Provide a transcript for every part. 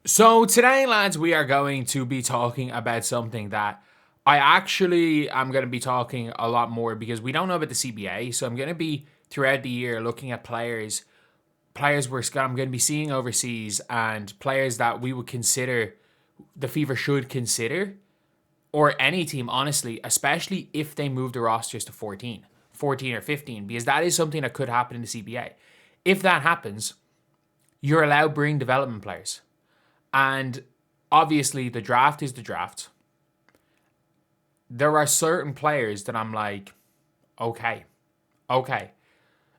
So today, lads, we are going to be talking about something that I actually am going to be talking a lot more because we don't know about the CBA. So I'm going to be throughout the year looking at players I'm going to be seeing overseas and players that we would consider the Fever should consider, or any team, honestly, especially if they move the rosters to 14 or 15, because that is something that could happen in the CBA. If that happens, you're allowed to bring development players. And obviously, the draft is the draft. There are certain players that I'm like, okay.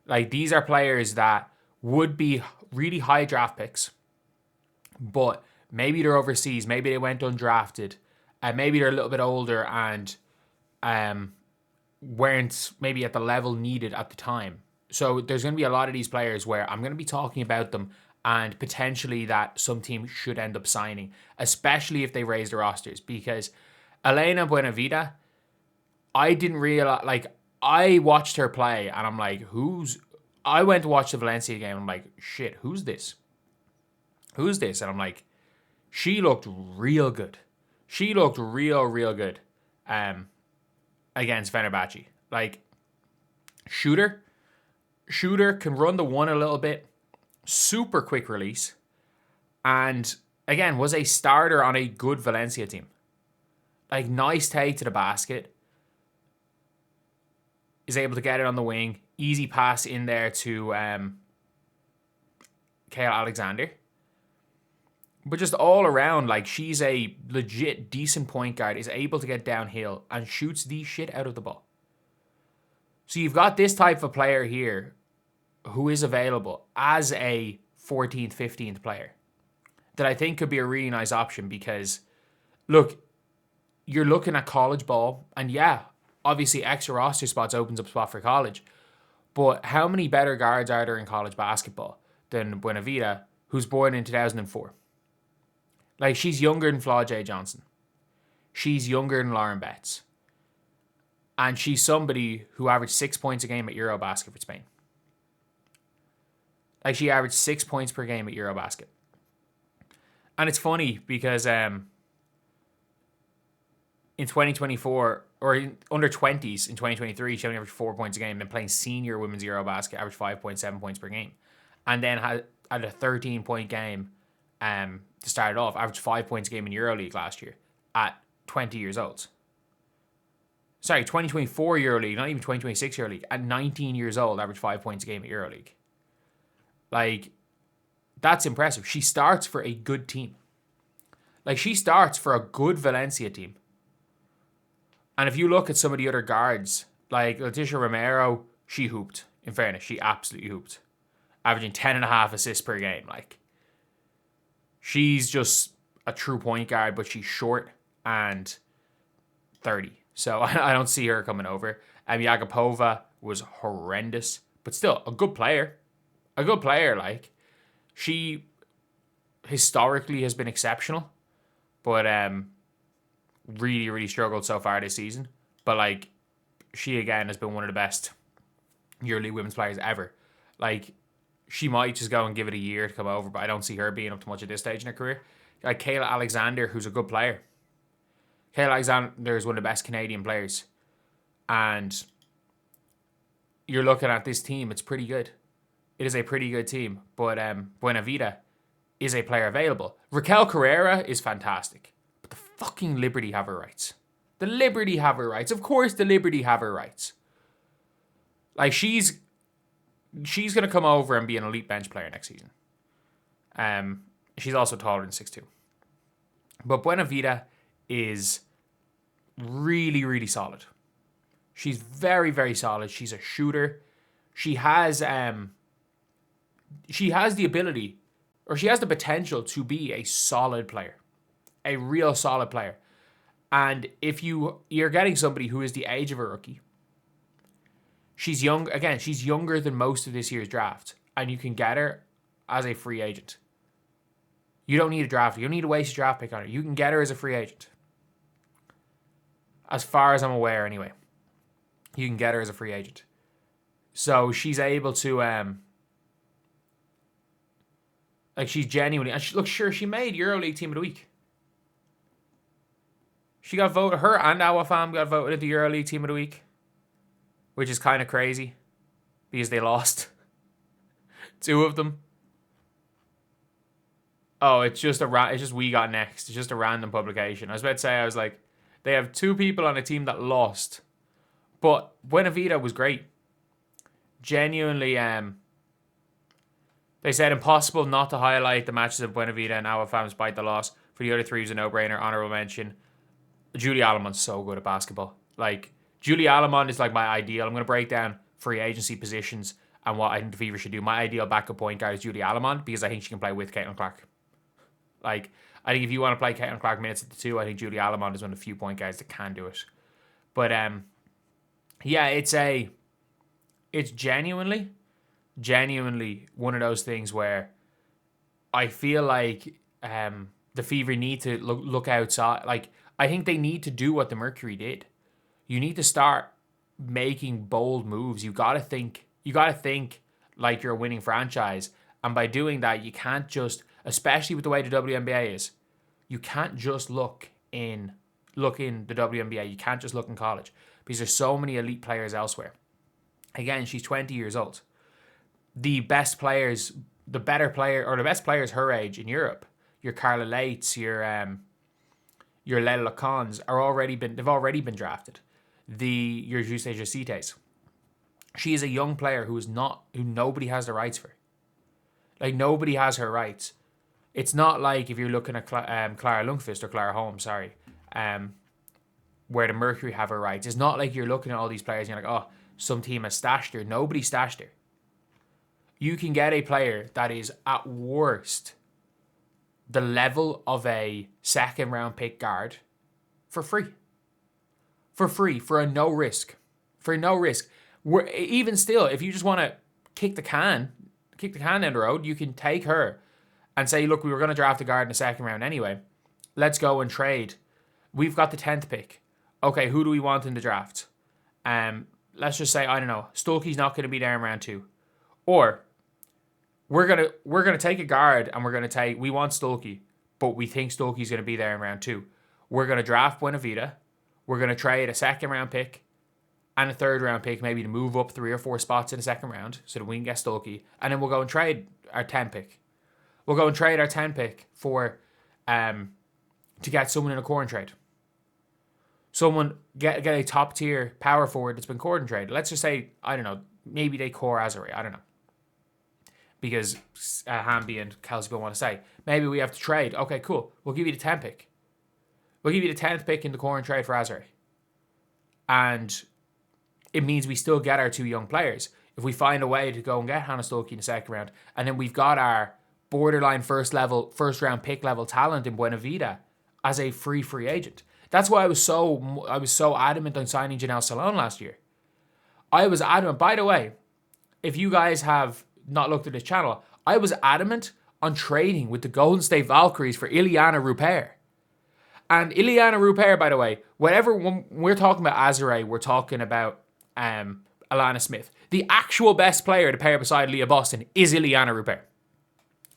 Like, these are players that would be really high draft picks, but maybe they're overseas. Maybe they went undrafted. And maybe they're a little bit older and um, weren't maybe at the level needed at the time. So there's going to be a lot of these players where I'm going to be talking about them and potentially that some team should end up signing, especially if they raise the rosters. Because Elena Buenavida, I didn't realize, like, I watched her play and I'm like, I went to watch the Valencia game and I'm like, shit, who's this? Who's this? And I'm like, she looked real good. She looked real good against Fenerbahce. Like, shooter can run the one a little bit, super quick release, and again was a starter on a good Valencia team. Like, nice take to the basket, is able to get it on the wing, easy pass in there to Kyle Alexander. But just all around, like, she's a legit decent point guard, is able to get downhill and shoots the shit out of the ball. So you've got this type of player here who is available as a 14th, 15th player that I think could be a really nice option because, look, you're looking at college ball, and yeah, obviously extra roster spots opens up spot for college, but how many better guards are there in college basketball than Buenavida, who's born in 2004? Like, she's younger than Flaw J. Johnson. She's younger than Lauren Betts. And she's somebody who averaged 6 points a game at Eurobasket for Spain. Like, she averaged 6 points per game at Eurobasket. And it's funny because in 2024, or in under 20s in 2023, she only averaged 4 points a game. And playing senior women's Eurobasket, averaged 5.7 points per game. And then had a 13-point game to start it off, averaged 5 points a game in EuroLeague last year at 20 years old. Sorry, 2024 EuroLeague, not even 2026 EuroLeague. At 19 years old, averaged 5 points a game at EuroLeague. Like, that's impressive. She starts for a good team. Like, she starts for a good Valencia team. And if you look at some of the other guards, like Leticia Romero, she hooped. In fairness, she absolutely hooped. Averaging 10.5 assists per game. Like, she's just a true point guard, but she's short and 30. So I don't see her coming over. Yakupova was horrendous, but still a good player. A good player, like. She historically has been exceptional, but really struggled so far this season. But, like, she again has been one of the best EuroLeague women's players ever. Like, she might just go and give it a year to come over, but I don't see her being up to much at this stage in her career. Like Kayla Alexander, who's a good player. Kayla Alexander is one of the best Canadian players. And you're looking at this team, it's pretty good. It is a pretty good team. But Buenavida is a player available. Raquel Carrera is fantastic. But the fucking Liberty have her rights. The Liberty have her rights. Of course the Liberty have her rights. Like, she's going to come over and be an elite bench player next season. She's also taller than 6'2". But Buenavida is really solid. She's very solid. She's a shooter. She has the ability, or she has the potential to be a solid player. A real solid player. And if you're getting somebody who is the age of a rookie, she's young. Again, she's younger than most of this year's draft, and you can get her as a free agent. You don't need a draft. You don't need to waste a draft pick on her. You can get her as a free agent. As far as I'm aware, anyway. You can get her as a free agent. So she's able to Like, she's genuinely... And she made EuroLeague Team of the Week. She got voted... Her and Awafam got voted into EuroLeague Team of the Week. Which is kind of crazy. Because they lost. 2 of them. Oh, it's just We Got Next. It's just a random publication. I was about to say, I was like, they have 2 people on a team that lost. But Buenavida was great. Genuinely, they said impossible not to highlight the matches of Buenavida and Awafam despite the loss. For the other 3, it was a no-brainer. Honorable mention. Julie Alamon's so good at basketball. Like, Julie Alamon is like my ideal. I'm going to break down free agency positions and what I think the Fever should do. My ideal backup point guard is Julie Alamon because I think she can play with Caitlin Clark. Like, I think if you want to play Caitlin Clark minutes at the 2, I think Julie Alamon is one of the few point guards that can do it. But, yeah, it's genuinely one of those things where I feel like the Fever need to look outside. Like, I think they need to do what the Mercury did. You need to start making bold moves. You gotta think like you're a winning franchise. And by doing that, you can't just, especially with the way the WNBA is, you can't just look in the WNBA. You can't just look in college. Because there's so many elite players elsewhere. Again, she's 20 years old. The best players her age in Europe, your Carla Lates, your Leila Lacans they've already been drafted. Your Juste Jacites. She is a young player who nobody has the rights for. Like, nobody has her rights. It's not like if you're looking at Clara Lundqvist or Clara Holmes, where the Mercury have her rights. It's not like you're looking at all these players and you're like, oh, some team has stashed her. Nobody stashed her. You can get a player that is at worst the level of a 2nd round pick guard for free. For a no risk. Even still, if you just want to kick the can down the road, you can take her and say, look, we were going to draft a guard in the 2nd round anyway. Let's go and trade. We've got the 10th pick. Okay, who do we want in the draft? Let's just say, I don't know, Stulke's not going to be there in round 2. Or we're gonna take a guard and we want Stulke, but we think Stulke's going to be there in round 2. We're going to draft Buenavida. We're going to trade a 2nd round pick and a 3rd round pick, maybe to move up 3 or 4 spots in the 2nd round so that we can get Stulke. And then we'll go and trade our 10 pick. We'll go and trade our 10 pick for to get someone in a core and trade. Someone get a top tier power forward that's been cored and traded. Let's just say, I don't know, maybe they core Azare. I don't know. Because Hamby and Kelsey want to say, maybe we have to trade. Okay, cool. We'll give you the 10 pick. We'll give you the 10th pick in the core and trade for Azare. And it means we still get our 2 young players. If we find a way to go and get Hannah Stulke in the 2nd round, and then we've got our borderline first round pick level talent in Buenavida as a free agent. That's why I was so adamant on signing Janelle Salone last year. I was adamant. By the way, if you guys have not looked at this channel, I was adamant on trading with the Golden State Valkyries for Ileana Rupert. And Ileana Rupert, by the way, when we're talking about Azare, we're talking about Alana Smith. The actual best player to pair beside Leah Boston is Ileana Rupert.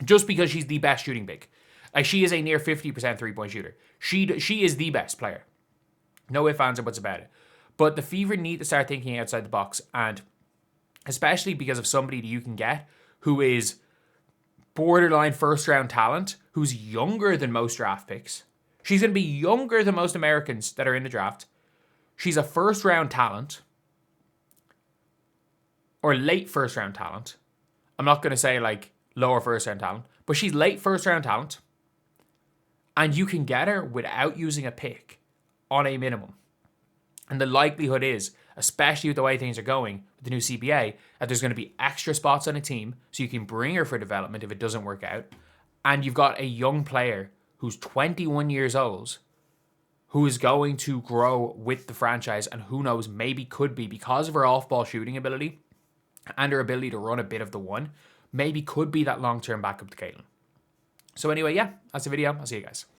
Just because she's the best shooting big. Like, she is a near 50% 3-point shooter. She is the best player. No ifs, ands, or buts about it. But the Fever need to start thinking outside the box. And especially because of somebody that you can get who is borderline first-round talent, who's younger than most draft picks. She's going to be younger than most Americans that are in the draft. She's a first-round talent. Or late first-round talent. I'm not going to say, like, lower first-round talent. But she's late first-round talent. And you can get her without using a pick on a minimum. And the likelihood is, especially with the way things are going with the new CBA, that there's going to be extra spots on a team so you can bring her for development if it doesn't work out. And you've got a young player who's 21 years old who is going to grow with the franchise and who knows, maybe could be, because of her off-ball shooting ability and her ability to run a bit of the one, maybe could be that long-term backup to Caitlin. So anyway, yeah, that's the video. I'll see you guys.